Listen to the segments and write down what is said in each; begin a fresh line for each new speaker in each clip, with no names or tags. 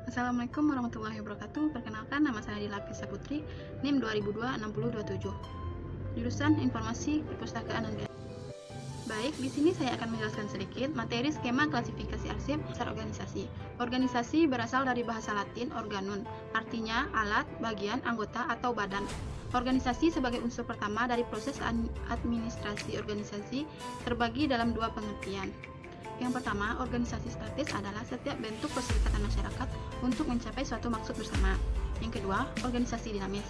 Assalamualaikum warahmatullahi wabarakatuh. Perkenalkan, nama saya Dila Pisa Putri, NIM 2002-6027, jurusan Informasi Perpustakaan dan Galeri. Baik, di sini saya akan menjelaskan sedikit materi skema klasifikasi arsip besar organisasi. Organisasi berasal dari bahasa Latin organum, artinya alat, bagian, anggota, atau badan. Organisasi sebagai unsur pertama dari proses administrasi organisasi terbagi dalam dua pengertian. Yang pertama, organisasi statis adalah setiap bentuk perserikatan masyarakat untuk mencapai suatu maksud bersama. Yang kedua, organisasi dinamis,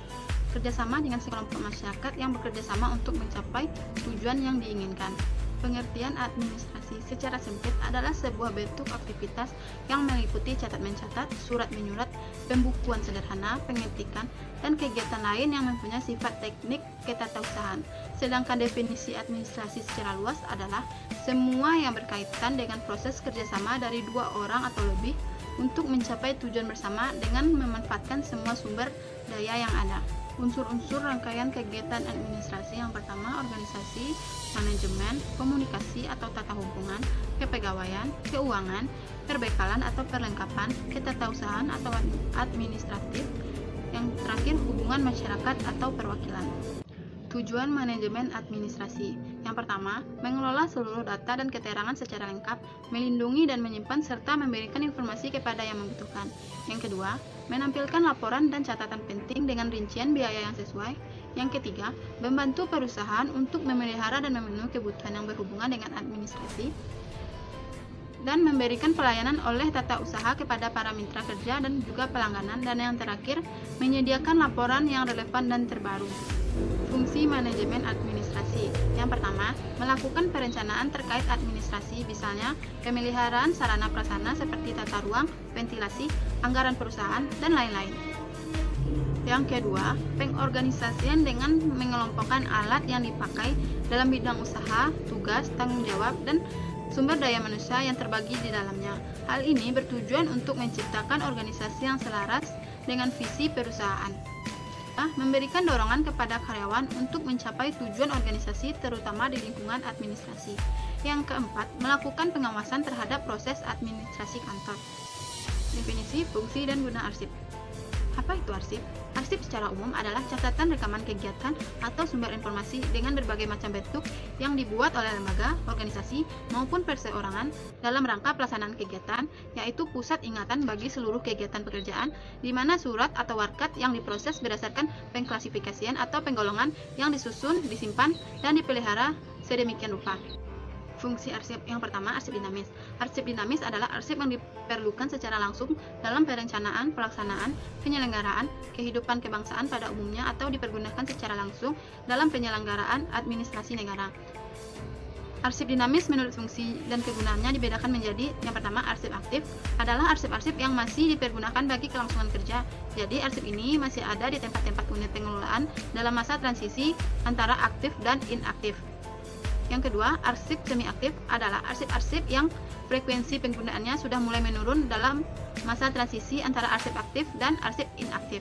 kerjasama dengan sekelompok masyarakat yang bekerja sama untuk mencapai tujuan yang diinginkan. Pengertian administrasi secara sempit adalah sebuah bentuk aktivitas yang meliputi catat-mencatat, surat-menyurat, pembukuan sederhana, pengetikan, dan kegiatan lain yang mempunyai sifat teknik ketatausahaan. Sedangkan definisi administrasi secara luas adalah semua yang berkaitan dengan proses kerjasama dari dua orang atau lebih untuk mencapai tujuan bersama dengan memanfaatkan semua sumber daya yang ada. Unsur-unsur rangkaian kegiatan administrasi yang pertama, organisasi, manajemen, komunikasi atau tata hubungan, kepegawaian, keuangan, perbekalan atau perlengkapan, ketatausahaan atau administratif. Yang terakhir, hubungan masyarakat atau perwakilan. Tujuan manajemen administrasi. Yang pertama, mengelola seluruh data dan keterangan secara lengkap, melindungi dan menyimpan serta memberikan informasi kepada yang membutuhkan. Yang kedua, menampilkan laporan dan catatan penting dengan rincian biaya yang sesuai. Yang ketiga, membantu perusahaan untuk memelihara dan memenuhi kebutuhan yang berhubungan dengan administrasi dan memberikan pelayanan oleh tata usaha kepada para mitra kerja dan juga pelangganan. Dan yang terakhir, menyediakan laporan yang relevan dan terbaru. Fungsi manajemen administrasi. Yang pertama, melakukan perencanaan terkait administrasi, misalnya pemeliharaan sarana prasarana seperti tata ruang, ventilasi, anggaran perusahaan, dan lain-lain. Yang kedua, pengorganisasian dengan mengelompokkan alat yang dipakai dalam bidang usaha, tugas, tanggung jawab, dan sumber daya manusia yang terbagi di dalamnya. Hal ini bertujuan untuk menciptakan organisasi yang selaras dengan visi perusahaan. Memberikan dorongan kepada karyawan untuk mencapai tujuan organisasi terutama di lingkungan administrasi. Yang keempat, melakukan pengawasan terhadap proses administrasi kantor. Definisi, fungsi, dan guna arsip. Apa itu arsip? Arsip secara umum adalah catatan rekaman kegiatan atau sumber informasi dengan berbagai macam bentuk yang dibuat oleh lembaga, organisasi, maupun perseorangan dalam rangka pelaksanaan kegiatan, yaitu pusat ingatan bagi seluruh kegiatan pekerjaan, di mana surat atau warkat yang diproses berdasarkan pengklasifikasian atau penggolongan yang disusun, disimpan, dan dipelihara sedemikian rupa. Fungsi arsip. Yang pertama, arsip dinamis. Arsip dinamis adalah arsip yang diperlukan secara langsung dalam perencanaan, pelaksanaan, penyelenggaraan, kehidupan kebangsaan pada umumnya atau dipergunakan secara langsung dalam penyelenggaraan administrasi negara. Arsip dinamis menurut fungsi dan kegunaannya dibedakan menjadi: yang pertama, arsip aktif adalah arsip-arsip yang masih dipergunakan bagi kelangsungan kerja. Jadi arsip ini masih ada di tempat-tempat unit pengelolaan dalam masa transisi antara aktif dan inaktif. Yang kedua, arsip semi-aktif adalah arsip-arsip yang frekuensi penggunaannya sudah mulai menurun dalam masa transisi antara arsip aktif dan arsip inaktif.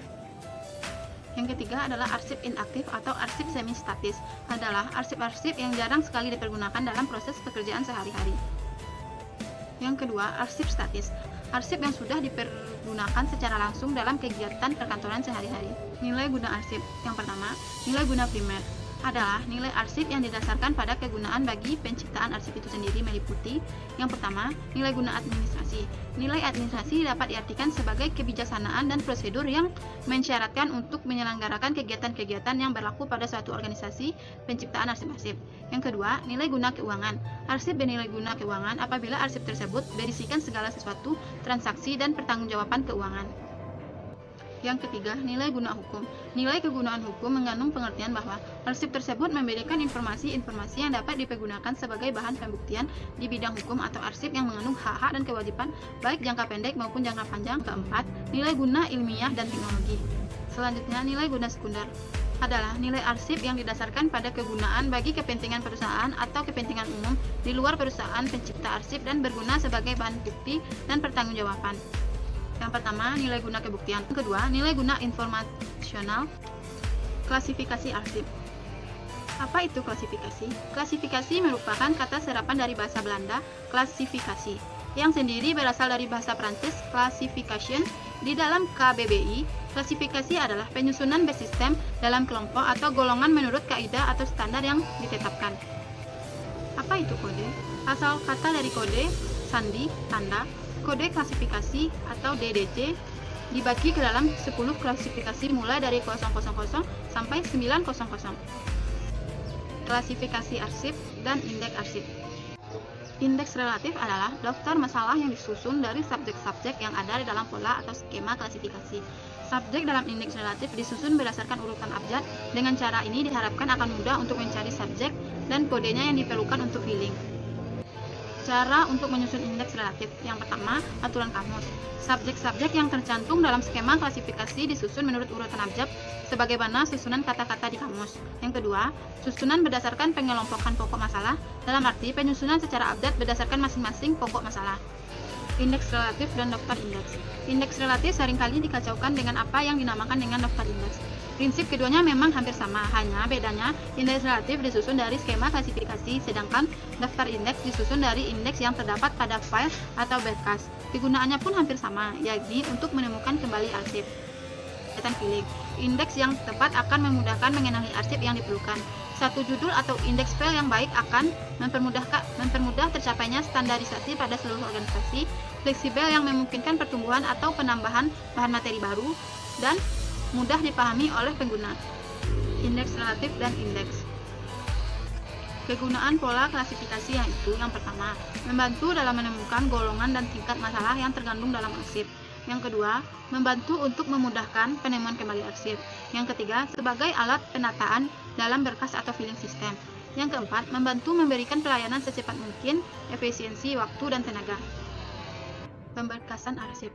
Yang ketiga adalah arsip inaktif atau arsip semi-statis, adalah arsip-arsip yang jarang sekali dipergunakan dalam proses pekerjaan sehari-hari. Yang kedua, arsip statis, arsip yang sudah dipergunakan secara langsung dalam kegiatan perkantoran sehari-hari. Nilai guna arsip. Yang pertama, nilai guna primer adalah nilai arsip yang didasarkan pada kegunaan bagi penciptaan arsip itu sendiri, meliputi: yang pertama, nilai guna administrasi. Nilai administrasi dapat diartikan sebagai kebijaksanaan dan prosedur yang mensyaratkan untuk menyelenggarakan kegiatan-kegiatan yang berlaku pada suatu organisasi penciptaan arsip-arsip. Yang kedua, nilai guna keuangan. Arsip bernilai guna keuangan apabila arsip tersebut berisikan segala sesuatu, transaksi, dan pertanggungjawaban keuangan. Yang ketiga, nilai guna hukum. Nilai kegunaan hukum mengandung pengertian bahwa arsip tersebut memberikan informasi-informasi yang dapat dipergunakan sebagai bahan pembuktian di bidang hukum, atau arsip yang mengandung hak-hak dan kewajiban baik jangka pendek maupun jangka panjang. Keempat, nilai guna ilmiah dan teknologi. Selanjutnya, nilai guna sekunder adalah nilai arsip yang didasarkan pada kegunaan bagi kepentingan perusahaan atau kepentingan umum di luar perusahaan pencipta arsip dan berguna sebagai bahan bukti dan pertanggungjawaban. Yang pertama, nilai guna kebuktian. Yang kedua, nilai guna informasional. Klasifikasi arsip. Apa itu klasifikasi? Klasifikasi merupakan kata serapan dari bahasa Belanda, klasifikasi, yang sendiri berasal dari bahasa Prancis classification. Di dalam KBBI, klasifikasi adalah penyusunan bersistem dalam kelompok atau golongan menurut kaidah atau standar yang ditetapkan. Apa itu kode? Asal kata dari kode, sandi, tanda. Kode klasifikasi atau DDC dibagi ke dalam 10 klasifikasi mulai dari 000 sampai 900. Klasifikasi arsip dan indeks arsip. Indeks relatif adalah daftar masalah yang disusun dari subjek-subjek yang ada di dalam pola atau skema klasifikasi. Subjek dalam indeks relatif disusun berdasarkan urutan abjad. Dengan cara ini diharapkan akan mudah untuk mencari subjek dan kodenya yang diperlukan untuk filling. Cara untuk menyusun indeks relatif. Yang pertama, aturan kamus. Subjek-subjek yang tercantum dalam skema klasifikasi disusun menurut urutan abjad sebagaimana susunan kata-kata di kamus. Yang kedua, susunan berdasarkan pengelompokan pokok masalah, dalam arti penyusunan secara abjad berdasarkan masing-masing pokok masalah. Indeks relatif dan daftar indeks. Indeks relatif seringkali dikacaukan dengan apa yang dinamakan dengan daftar indeks. Prinsip keduanya memang hampir sama, hanya bedanya indeks relatif disusun dari skema klasifikasi, sedangkan daftar indeks disusun dari indeks yang terdapat pada file atau berkas. Kegunaannya pun hampir sama, yakni untuk menemukan kembali arsip. Filling. Indeks yang tepat akan memudahkan mengenali arsip yang diperlukan. Satu judul atau indeks file yang baik akan mempermudah tercapainya standarisasi pada seluruh organisasi, fleksibel yang memungkinkan pertumbuhan atau penambahan bahan materi baru, dan mudah dipahami oleh pengguna. Indeks relatif dan indeks. Kegunaan pola klasifikasi yaitu yang pertama, membantu dalam menemukan golongan dan tingkat masalah yang terkandung dalam arsip. Yang kedua, membantu untuk memudahkan penemuan kembali arsip. Yang ketiga, sebagai alat penataan dalam berkas atau filing system. Yang keempat, membantu memberikan pelayanan secepat mungkin, efisiensi waktu dan tenaga. Pemberkasan arsip.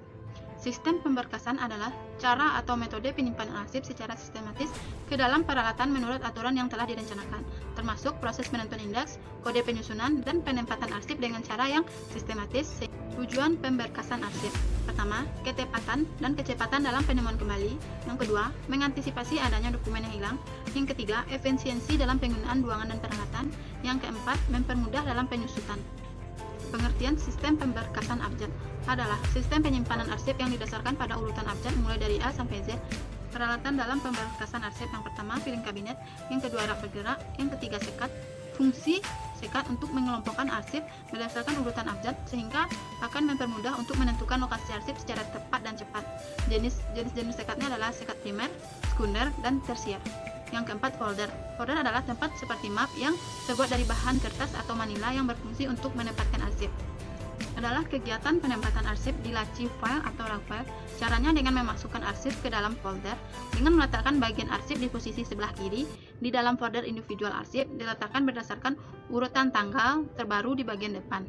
Sistem pemberkasan adalah cara atau metode penyimpanan arsip secara sistematis ke dalam peralatan menurut aturan yang telah direncanakan, termasuk proses penentuan indeks, kode penyusunan, dan penempatan arsip dengan cara yang sistematis. Tujuan pemberkasan arsip. Pertama, ketepatan dan kecepatan dalam penemuan kembali. Yang kedua, mengantisipasi adanya dokumen yang hilang. Yang ketiga, efisiensi dalam penggunaan ruangan dan peralatan. Yang keempat, mempermudah dalam penyusutan. Pengertian sistem pemberkasan abjad adalah sistem penyimpanan arsip yang didasarkan pada urutan abjad mulai dari A sampai Z. Peralatan dalam pemberkasan arsip yang pertama, filing kabinet. Yang kedua, rak bergerak. Yang ketiga, sekat. Fungsi sekat untuk mengelompokkan arsip berdasarkan urutan abjad sehingga akan mempermudah untuk menentukan lokasi arsip secara tepat dan cepat. Jenis-jenis sekatnya adalah sekat primer, sekunder, dan tersier. Yang keempat, folder. Folder adalah tempat seperti map yang terbuat dari bahan kertas atau manila yang berfungsi untuk menempatkan arsip. Adalah kegiatan penempatan arsip di laci file atau raw file. Caranya dengan memasukkan arsip ke dalam folder dengan meletakkan bagian arsip di posisi sebelah kiri. Di dalam folder individual arsip diletakkan berdasarkan urutan tanggal terbaru di bagian depan.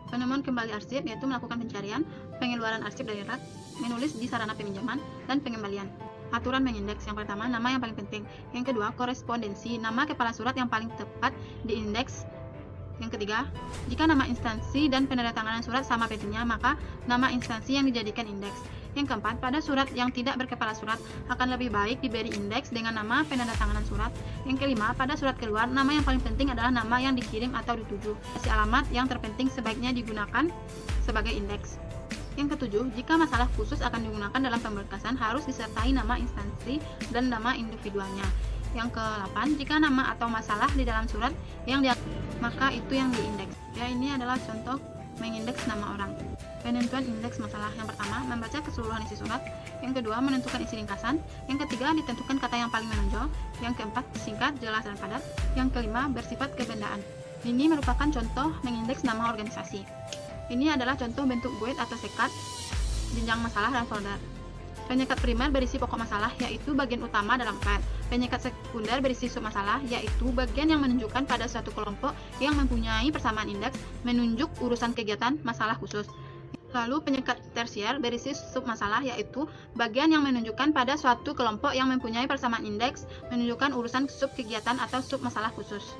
Penemuan kembali arsip yaitu melakukan pencarian, pengeluaran arsip dari rak, menulis di sarana peminjaman, dan pengembalian. Aturan mengindeks. Yang pertama, nama yang paling penting. Yang kedua, korespondensi, nama kepala surat yang paling tepat di indeks. Yang ketiga, jika nama instansi dan penandatanganan surat sama pentingnya, maka nama instansi yang dijadikan indeks. Yang keempat, pada surat yang tidak berkepala surat akan lebih baik diberi indeks dengan nama penandatanganan surat. Yang kelima, pada surat keluar, nama yang paling penting adalah nama yang dikirim atau dituju. Alamat yang terpenting sebaiknya digunakan sebagai indeks. Yang ketujuh, jika masalah khusus akan digunakan dalam pemberkasan harus disertai nama instansi dan nama individualnya. Yang ke-8, jika nama atau masalah di dalam surat yang maka itu yang diindeks. Ya, ini adalah contoh mengindeks nama orang. Penentuan indeks masalah. Yang pertama, membaca keseluruhan isi surat. Yang kedua, menentukan isi ringkasan. Yang ketiga, ditentukan kata yang paling menonjol. Yang keempat, singkat, jelas, dan padat. Yang kelima, bersifat kebendaan. Ini merupakan contoh mengindeks nama organisasi. Ini adalah contoh bentuk guide atau sekat, jenjang masalah, dan folder. Penyekat primer berisi pokok masalah, yaitu bagian utama dalam file. Penyekat sekunder berisi submasalah, yaitu bagian yang menunjukkan pada suatu kelompok yang mempunyai persamaan indeks, menunjuk urusan kegiatan masalah khusus. Lalu penyekat tersier berisi submasalah, yaitu bagian yang menunjukkan pada suatu kelompok yang mempunyai persamaan indeks, menunjukkan urusan sub kegiatan atau submasalah khusus.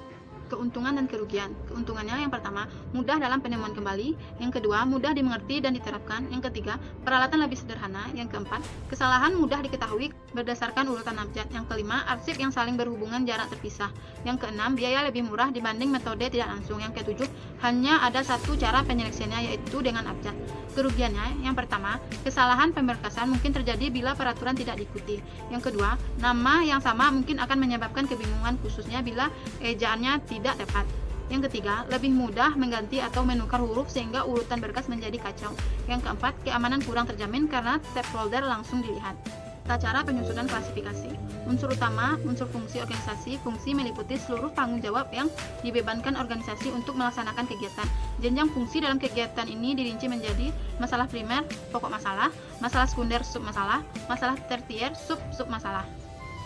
Keuntungan dan kerugian. Keuntungannya yang pertama, mudah dalam penemuan kembali. Yang kedua, mudah dimengerti dan diterapkan. Yang ketiga, peralatan lebih sederhana. Yang keempat, kesalahan mudah diketahui berdasarkan urutan abjad. Yang kelima, arsip yang saling berhubungan jarak terpisah. Yang keenam, biaya lebih murah dibanding metode tidak langsung. Yang ketujuh, hanya ada satu cara penyeleksiannya, yaitu dengan abjad. Kerugiannya, yang pertama, kesalahan pemberkasan mungkin terjadi bila peraturan tidak diikuti. Yang kedua, nama yang sama mungkin akan menyebabkan kebingungan, khususnya bila ejaannya tidak tepat. Yang ketiga, lebih mudah mengganti atau menukar huruf sehingga urutan berkas menjadi kacau. Yang keempat, keamanan kurang terjamin karena tab folder langsung dilihat. Tata cara penyusunan klasifikasi. Unsur utama, unsur fungsi organisasi. Fungsi meliputi seluruh tanggung jawab yang dibebankan organisasi untuk melaksanakan kegiatan. Jenjang fungsi dalam kegiatan ini dirinci menjadi masalah primer, pokok masalah, masalah sekunder, submasalah, masalah tersier, sub-submasalah.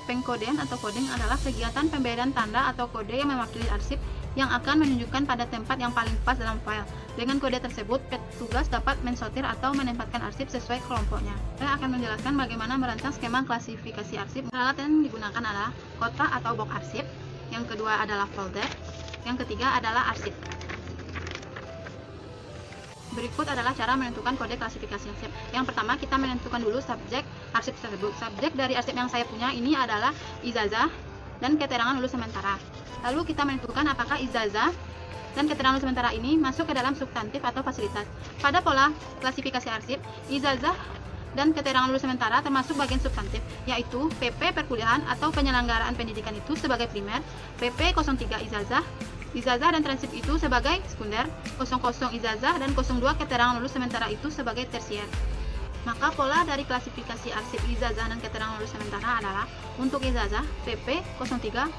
Pengkodean atau coding adalah kegiatan pembedaan tanda atau kode yang mewakili arsip yang akan menunjukkan pada tempat yang paling pas dalam file. Dengan kode tersebut, petugas dapat mensortir atau menempatkan arsip sesuai kelompoknya. Saya akan menjelaskan bagaimana merancang skema klasifikasi arsip. Peralatan yang digunakan adalah kotak atau box arsip. Yang kedua adalah folder. Yang ketiga adalah arsip. Berikut adalah cara menentukan kode klasifikasi arsip. Yang pertama, kita menentukan dulu subjek arsip tersebut. Subjek dari arsip yang saya punya ini adalah ijazah dan keterangan lulus sementara. Lalu kita menentukan apakah ijazah dan keterangan lulus sementara ini masuk ke dalam substantif atau fasilitas. Pada pola klasifikasi arsip, ijazah dan keterangan lulus sementara termasuk bagian substantif, yaitu PP perkuliahan atau penyelenggaraan pendidikan itu sebagai primer, PP 03 ijazah dan transkrip itu sebagai sekunder, 00 ijazah dan 02 keterangan lulus sementara itu sebagai tersier. Maka pola dari klasifikasi arsip ijazah dan keterangan lulus sementara adalah untuk ijazah PP 0300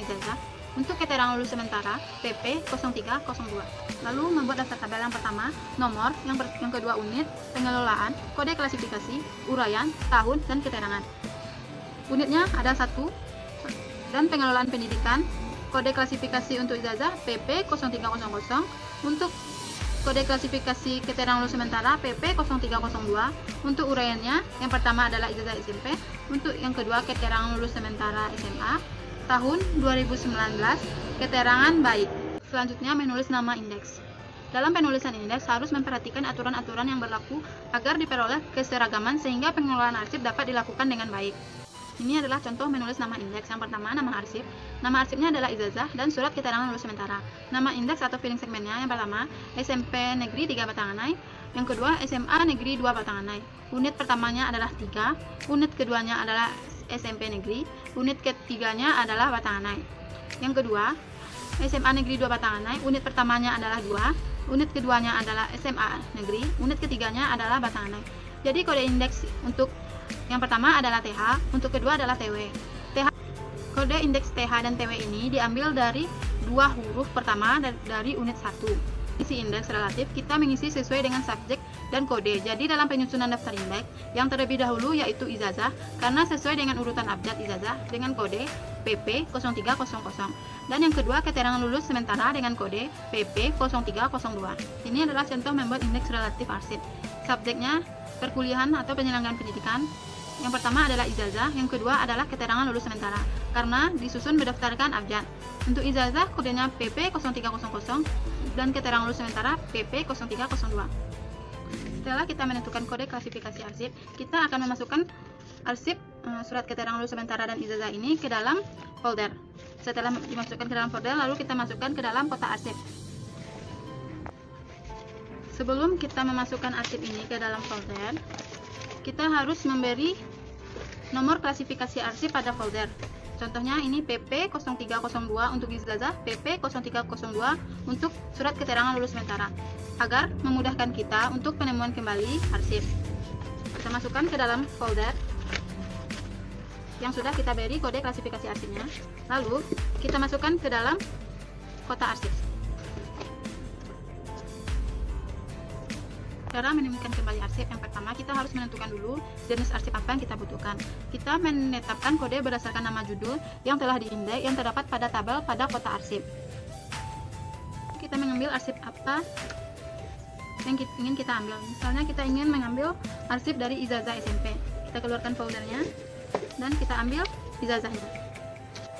ijazah, untuk keterangan lulus sementara PP 0302. Lalu membuat daftar tabel. Yang pertama, nomor, yang kedua unit, pengelolaan, kode klasifikasi, uraian, tahun, dan keterangan. Unitnya ada 1 dan pengelolaan pendidikan. Kode klasifikasi untuk ijazah PP 0300, untuk kode klasifikasi keterangan lulus sementara PP 0302. Untuk uraiannya, yang pertama adalah ijazah SMP, untuk yang kedua keterangan lulus sementara SMA, tahun 2019, keterangan baik. Selanjutnya, menulis nama indeks. Dalam penulisan indeks harus memperhatikan aturan-aturan yang berlaku agar diperoleh keseragaman sehingga pengelolaan arsip dapat dilakukan dengan baik. Ini adalah contoh menulis nama indeks. Yang pertama, nama arsip. Nama arsipnya adalah ijazah dan surat keterangan lulus sementara. Nama indeks atau filing segmennya, yang pertama, SMP Negeri 3 Batanganai. Yang kedua, SMA Negeri 2 Batanganai. Unit pertamanya adalah 3, unit keduanya adalah SMP Negeri, unit ketiganya adalah Batanganai. Yang kedua, SMA Negeri 2 Batanganai, unit pertamanya adalah 2, unit keduanya adalah SMA Negeri, unit ketiganya adalah Batanganai. Jadi kode indeks untuk yang pertama adalah TH, untuk kedua adalah TW. Kode indeks TH dan TW ini diambil dari dua huruf pertama dari unit 1. Isi indeks relatif kita mengisi sesuai dengan subjek dan kode. Jadi dalam penyusunan daftar indeks, yang terlebih dahulu yaitu ijazah karena sesuai dengan urutan abjad ijazah dengan kode PP 0300. Dan yang kedua keterangan lulus sementara dengan kode PP 0302. Ini adalah contoh membuat indeks relatif arsip. Subjeknya perkuliahan atau penyelenggaraan pendidikan. Yang pertama adalah ijazah, yang kedua adalah keterangan lulus sementara karena disusun berdasarkan abjad. Untuk ijazah kodenya PP 0300 dan keterangan lulus sementara PP 0302. Setelah kita menentukan kode klasifikasi arsip, kita akan memasukkan arsip surat keterangan lulus sementara dan ijazah ini ke dalam folder. Setelah dimasukkan ke dalam folder, lalu kita masukkan ke dalam kotak arsip. Sebelum kita memasukkan arsip ini ke dalam folder, kita harus memberi nomor klasifikasi arsip pada folder. Contohnya ini PP 0302 untuk ijazah, PP 0302 untuk surat keterangan lulus sementara, agar memudahkan kita untuk penemuan kembali arsip. Kita masukkan ke dalam folder yang sudah kita beri kode klasifikasi arsipnya, lalu kita masukkan ke dalam kotak arsip. Cara menemukan kembali arsip, yang pertama kita harus menentukan dulu jenis arsip apa yang kita butuhkan. Kita menetapkan kode berdasarkan nama judul yang telah diindeks yang terdapat pada tabel pada kotak arsip. Kita mengambil arsip apa yang ingin kita ambil. Misalnya kita ingin mengambil arsip dari ijazah SMP. Kita keluarkan foldernya dan kita ambil ijazahnya.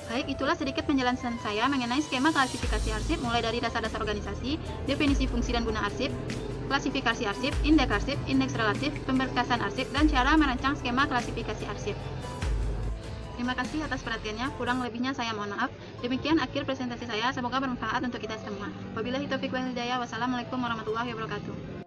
Baik, itulah sedikit penjelasan saya mengenai skema klasifikasi arsip mulai dari dasar-dasar organisasi, definisi fungsi dan guna arsip, klasifikasi arsip, indeks relatif, pemberkasan arsip, dan cara merancang skema klasifikasi arsip. Terima kasih atas perhatiannya, kurang lebihnya saya mohon maaf. Demikian akhir presentasi saya, semoga bermanfaat untuk kita semua. Wabillahi taufiq wal hidayah, wassalamualaikum warahmatullahi wabarakatuh.